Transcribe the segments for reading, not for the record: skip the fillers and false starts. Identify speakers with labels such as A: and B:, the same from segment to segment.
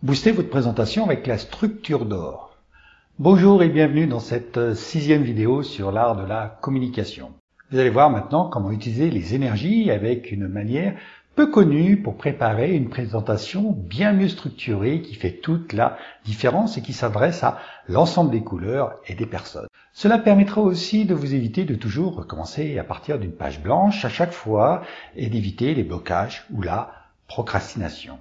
A: Boostez votre présentation avec la structure d'or. Bonjour et bienvenue dans cette 6e vidéo sur l'art de la communication. Vous allez voir maintenant comment utiliser les énergies avec une manière peu connue pour préparer une présentation bien mieux structurée qui fait toute la différence et qui s'adresse à l'ensemble des couleurs et des personnes. Cela permettra aussi de vous éviter de toujours recommencer à partir d'une page blanche à chaque fois et d'éviter les blocages ou la procrastination.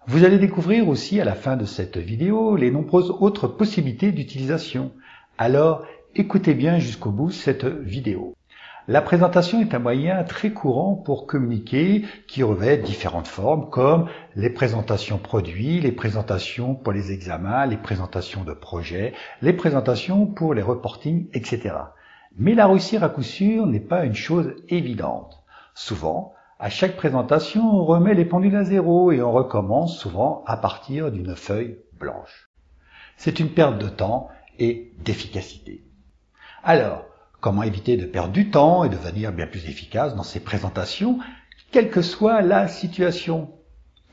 A: Vous allez découvrir aussi à la fin de cette vidéo les nombreuses autres possibilités d'utilisation. Alors, écoutez bien jusqu'au bout cette vidéo. La présentation est un moyen très courant pour communiquer qui revêt différentes formes comme les présentations produits, les présentations pour les examens, les présentations de projets, les présentations pour les reportings, etc. Mais la réussir à coup sûr n'est pas une chose évidente. Souvent, à chaque présentation, on remet les pendules à zéro et on recommence souvent à partir d'une feuille blanche. C'est une perte de temps et d'efficacité. Alors, comment éviter de perdre du temps et devenir bien plus efficace dans ces présentations, quelle que soit la situation?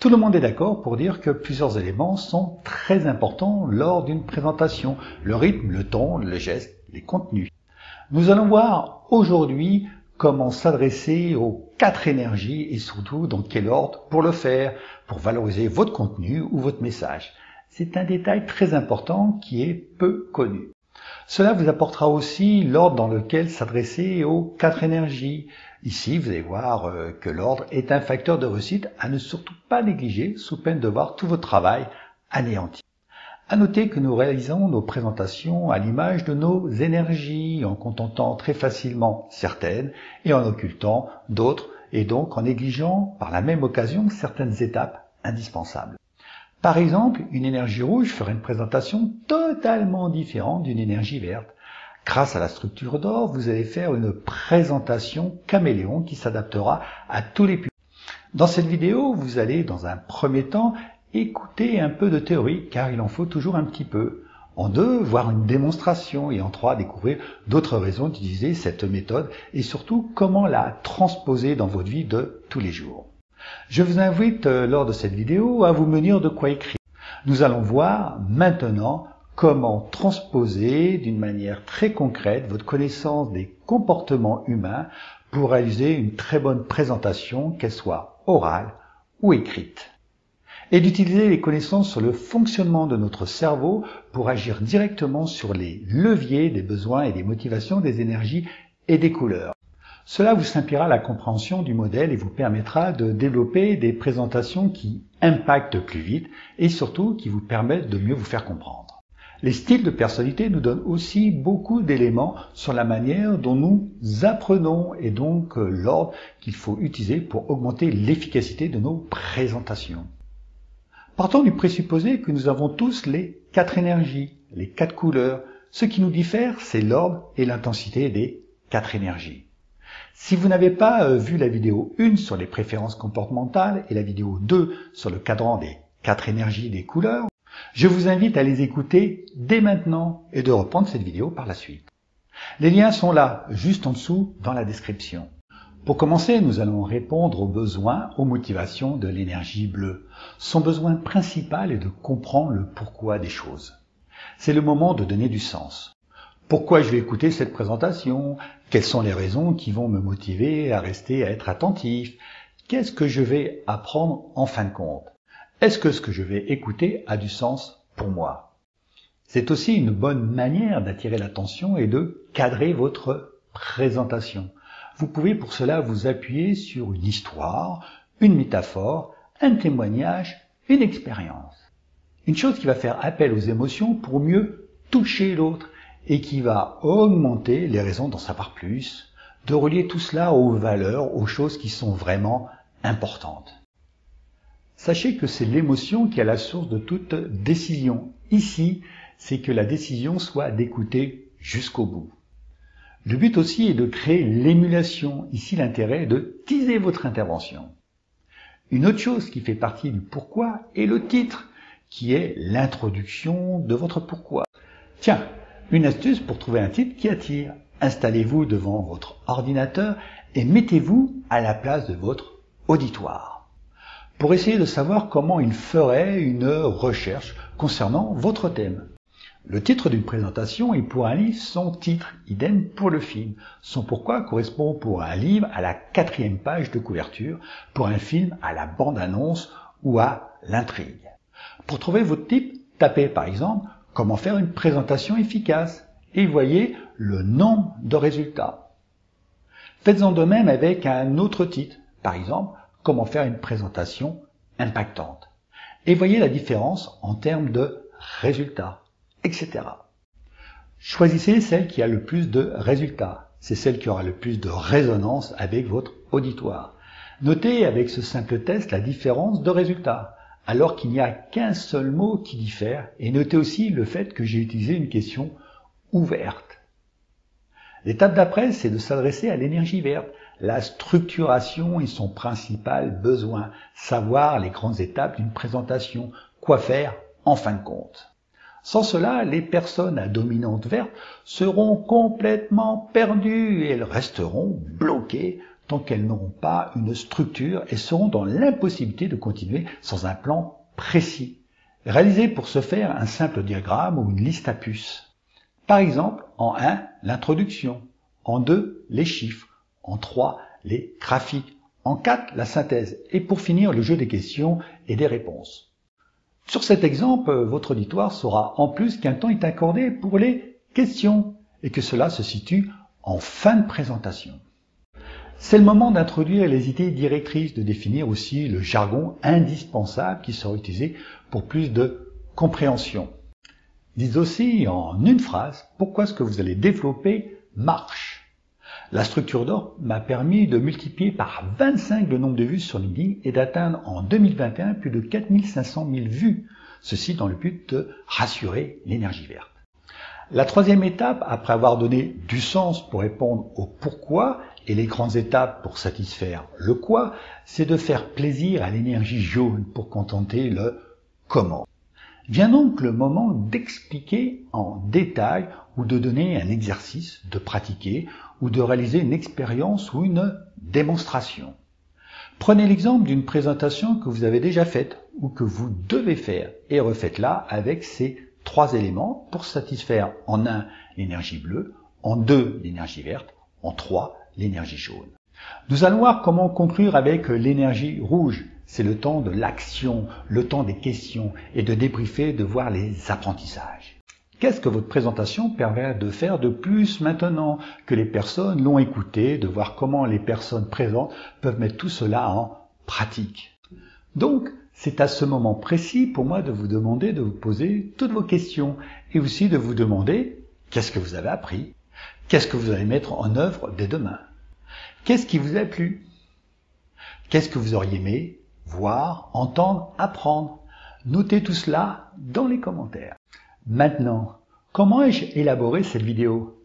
A: Tout le monde est d'accord pour dire que plusieurs éléments sont très importants lors d'une présentation. Le rythme, le ton, le geste, les contenus. Nous allons voir aujourd'hui comment s'adresser aux 4 énergies et surtout dans quel ordre pour le faire, pour valoriser votre contenu ou votre message. C'est un détail très important qui est peu connu. Cela vous apportera aussi l'ordre dans lequel s'adresser aux 4 énergies. Ici, vous allez voir que l'ordre est un facteur de réussite à ne surtout pas négliger sous peine de voir tout votre travail anéanti. À noter que nous réalisons nos présentations à l'image de nos énergies, en contentant très facilement certaines et en occultant d'autres, et donc en négligeant par la même occasion certaines étapes indispensables. Par exemple, une énergie rouge ferait une présentation totalement différente d'une énergie verte. Grâce à la structure d'or, vous allez faire une présentation caméléon qui s'adaptera à tous les publics. Dans cette vidéo, vous allez dans un premier temps écouter un peu de théorie, car il en faut toujours un petit peu. En 2, voir une démonstration et en 3, découvrir d'autres raisons d'utiliser cette méthode et surtout comment la transposer dans votre vie de tous les jours. Je vous invite lors de cette vidéo à vous munir de quoi écrire. Nous allons voir maintenant comment transposer d'une manière très concrète votre connaissance des comportements humains pour réaliser une très bonne présentation, qu'elle soit orale ou écrite. Et d'utiliser les connaissances sur le fonctionnement de notre cerveau pour agir directement sur les leviers des besoins et des motivations des énergies et des couleurs. Cela vous simplifiera la compréhension du modèle et vous permettra de développer des présentations qui impactent plus vite et surtout qui vous permettent de mieux vous faire comprendre. Les styles de personnalité nous donnent aussi beaucoup d'éléments sur la manière dont nous apprenons et donc l'ordre qu'il faut utiliser pour augmenter l'efficacité de nos présentations. Partons du présupposé que nous avons tous les 4 énergies, les 4 couleurs. Ce qui nous diffère, c'est l'ordre et l'intensité des 4 énergies. Si vous n'avez pas vu la vidéo 1 sur les préférences comportementales et la vidéo 2 sur le cadran des 4 énergies des couleurs, je vous invite à les écouter dès maintenant et de reprendre cette vidéo par la suite. Les liens sont là, juste en dessous dans la description. Pour commencer, nous allons répondre aux besoins, aux motivations de l'énergie bleue. Son besoin principal est de comprendre le pourquoi des choses. C'est le moment de donner du sens. Pourquoi je vais écouter cette présentation? Quelles sont les raisons qui vont me motiver à rester, à être attentif? Qu'est-ce que je vais apprendre en fin de compte? Est-ce que ce que je vais écouter a du sens pour moi? C'est aussi une bonne manière d'attirer l'attention et de cadrer votre présentation. Vous pouvez pour cela vous appuyer sur une histoire, une métaphore, un témoignage, une expérience. Une chose qui va faire appel aux émotions pour mieux toucher l'autre et qui va augmenter les raisons d'en savoir plus, de relier tout cela aux valeurs, aux choses qui sont vraiment importantes. Sachez que c'est l'émotion qui est la source de toute décision. Ici, c'est que la décision soit d'écouter jusqu'au bout. Le but aussi est de créer l'émulation. Ici, l'intérêt est de teaser votre intervention. Une autre chose qui fait partie du pourquoi est le titre, qui est l'introduction de votre pourquoi. Tiens, une astuce pour trouver un titre qui attire. Installez-vous devant votre ordinateur et mettez-vous à la place de votre auditoire. pour essayer de savoir comment il ferait une recherche concernant votre thème. Le titre d'une présentation est pour un livre son titre, idem pour le film. Son pourquoi correspond pour un livre à la 4e page de couverture, pour un film à la bande-annonce ou à l'intrigue. Pour trouver votre type, tapez par exemple « Comment faire une présentation efficace » et voyez le nombre de résultats. Faites-en de même avec un autre titre, par exemple « Comment faire une présentation impactante » et voyez la différence en termes de résultats, etc. Choisissez celle qui a le plus de résultats. C'est celle qui aura le plus de résonance avec votre auditoire. Notez avec ce simple test la différence de résultats, alors qu'il n'y a qu'un seul mot qui diffère, et notez aussi le fait que j'ai utilisé une question ouverte. L'étape d'après, c'est de s'adresser à l'énergie verte, la structuration et son principal besoin, savoir les grandes étapes d'une présentation, quoi faire en fin de compte. Sans cela, les personnes à dominante verte seront complètement perdues et elles resteront bloquées tant qu'elles n'auront pas une structure et seront dans l'impossibilité de continuer sans un plan précis. Réalisez pour ce faire un simple diagramme ou une liste à puces. Par exemple, en 1, l'introduction, en 2, les chiffres, en 3, les graphiques, en 4, la synthèse et pour finir, le jeu des questions et des réponses. Sur cet exemple, votre auditoire saura en plus qu'un temps est accordé pour les questions et que cela se situe en fin de présentation. C'est le moment d'introduire les idées directrices, de définir aussi le jargon indispensable qui sera utilisé pour plus de compréhension. Dites aussi en une phrase pourquoi ce que vous allez développer marche. La structure d'or m'a permis de multiplier par 25 le nombre de vues sur LinkedIn et d'atteindre en 2021 plus de 4 500 000 vues. Ceci dans le but de rassurer l'énergie verte. La 3e étape, après avoir donné du sens pour répondre au pourquoi et les grandes étapes pour satisfaire le quoi, c'est de faire plaisir à l'énergie jaune pour contenter le comment. Vient donc le moment d'expliquer en détail ou de donner un exercice, de pratiquer ou de réaliser une expérience ou une démonstration. Prenez l'exemple d'une présentation que vous avez déjà faite ou que vous devez faire et refaites-la avec ces 3 éléments pour satisfaire en 1 l'énergie bleue, en 2 l'énergie verte, en 3 l'énergie jaune. Nous allons voir comment conclure avec l'énergie rouge. C'est le temps de l'action, le temps des questions et de débriefer, de voir les apprentissages. Qu'est-ce que votre présentation permet de faire de plus maintenant que les personnes l'ont écouté, de voir comment les personnes présentes peuvent mettre tout cela en pratique. Donc, c'est à ce moment précis pour moi de vous demander de vous poser toutes vos questions et aussi de vous demander qu'est-ce que vous avez appris, qu'est-ce que vous allez mettre en œuvre dès demain, qu'est-ce qui vous a plu, qu'est-ce que vous auriez aimé voir, entendre, apprendre. Notez tout cela dans les commentaires. Maintenant, comment ai-je élaboré cette vidéo?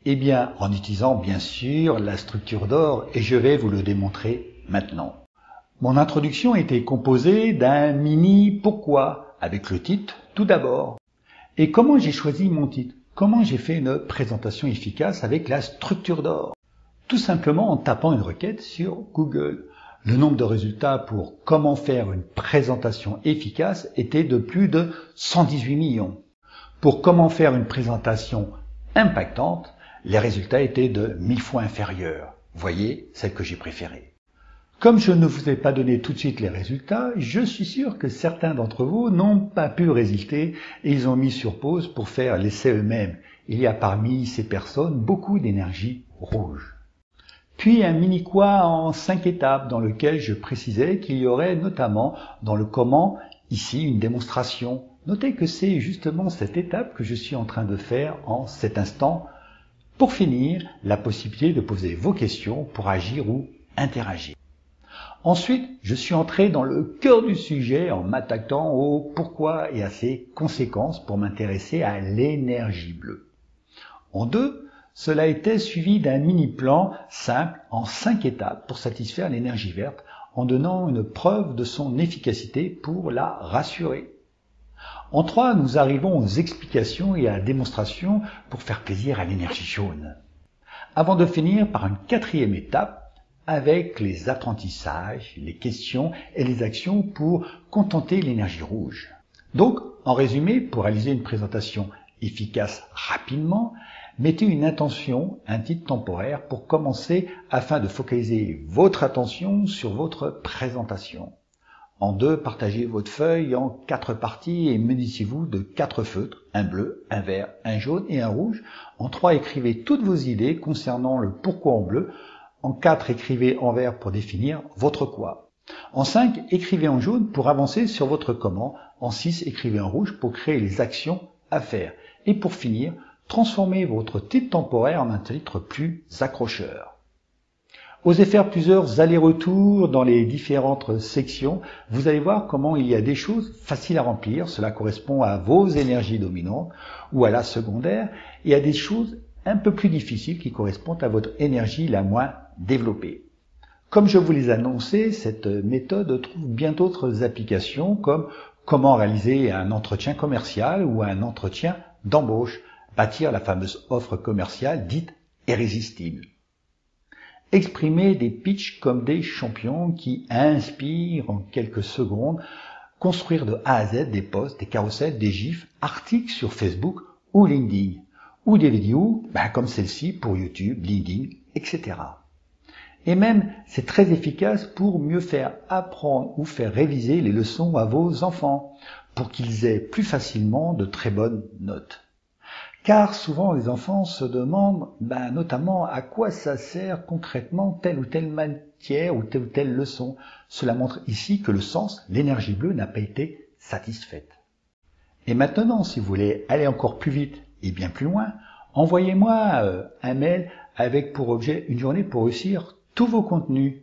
A: Eh bien, en utilisant bien sûr la structure d'or et je vais vous le démontrer maintenant. Mon introduction était composée d'un mini pourquoi avec le titre tout d'abord. Et comment j'ai choisi mon titre? Comment j'ai fait une présentation efficace avec la structure d'or? Tout simplement en tapant une requête sur Google. Le nombre de résultats pour comment faire une présentation efficace était de plus de 118 millions. Pour comment faire une présentation impactante, les résultats étaient de 1000 fois inférieurs. Voyez, celle que j'ai préférée. Comme je ne vous ai pas donné tout de suite les résultats, je suis sûr que certains d'entre vous n'ont pas pu résister et ils ont mis sur pause pour faire l'essai eux-mêmes. Il y a parmi ces personnes beaucoup d'énergie rouge. Puis un mini-quoi en 5 étapes dans lequel je précisais qu'il y aurait notamment dans le comment, ici une démonstration. Notez que c'est justement cette étape que je suis en train de faire en cet instant. Pour finir, la possibilité de poser vos questions pour agir ou interagir. Ensuite, je suis entré dans le cœur du sujet en m'attaquant au pourquoi et à ses conséquences pour m'intéresser à l'énergie bleue. En 2, cela était suivi d'un mini-plan simple en 5 étapes pour satisfaire l'énergie verte en donnant une preuve de son efficacité pour la rassurer. En 3, nous arrivons aux explications et à la démonstration pour faire plaisir à l'énergie jaune. Avant de finir par une 4e étape, avec les apprentissages, les questions et les actions pour contenter l'énergie rouge. Donc, en résumé, pour réaliser une présentation efficace rapidement, mettez une intention, un titre temporaire pour commencer afin de focaliser votre attention sur votre présentation. En 2, partagez votre feuille en 4 parties et munissez-vous de 4 feutres, un bleu, un vert, un jaune et un rouge. En 3, écrivez toutes vos idées concernant le pourquoi en bleu. En 4, écrivez en vert pour définir votre quoi. En 5, écrivez en jaune pour avancer sur votre comment. En 6, écrivez en rouge pour créer les actions à faire. Et pour finir, transformez votre titre temporaire en un titre plus accrocheur. Osez faire plusieurs allers-retours dans les différentes sections. Vous allez voir comment il y a des choses faciles à remplir. Cela correspond à vos énergies dominantes ou à la secondaire. Et à des choses un peu plus difficiles qui correspondent à votre énergie la moins développée. Comme je vous l'ai annoncé, cette méthode trouve bien d'autres applications comme comment réaliser un entretien commercial ou un entretien d'embauche, bâtir la fameuse offre commerciale dite irrésistible. Exprimer des pitchs comme des champions qui inspirent en quelques secondes, construire de A à Z des posts, des carousels, des gifs, articles sur Facebook ou LinkedIn, ou des vidéos comme celle-ci pour YouTube, LinkedIn, etc. Et même, c'est très efficace pour mieux faire apprendre ou faire réviser les leçons à vos enfants, pour qu'ils aient plus facilement de très bonnes notes. Car souvent les enfants se demandent notamment à quoi ça sert concrètement telle ou telle matière ou telle leçon. Cela montre ici que le sens, l'énergie bleue, n'a pas été satisfaite. Et maintenant, si vous voulez aller encore plus vite et bien plus loin, envoyez-moi un mail avec pour objet une journée pour réussir tous vos contenus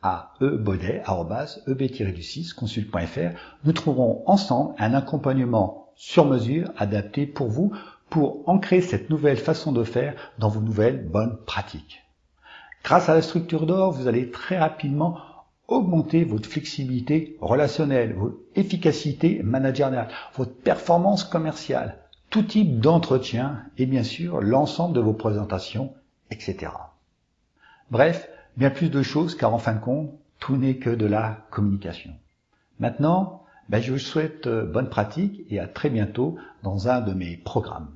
A: à ebaudet@eb-du6consult.fr. Nous trouverons ensemble un accompagnement sur mesure adapté pour vous pour ancrer cette nouvelle façon de faire dans vos nouvelles bonnes pratiques. Grâce à la structure d'or, vous allez très rapidement augmenter votre flexibilité relationnelle, votre efficacité managériale, votre performance commerciale, tout type d'entretien et bien sûr l'ensemble de vos présentations, etc. Bref, bien plus de choses car en fin de compte, tout n'est que de la communication. Maintenant, je vous souhaite bonne pratique et à très bientôt dans un de mes programmes.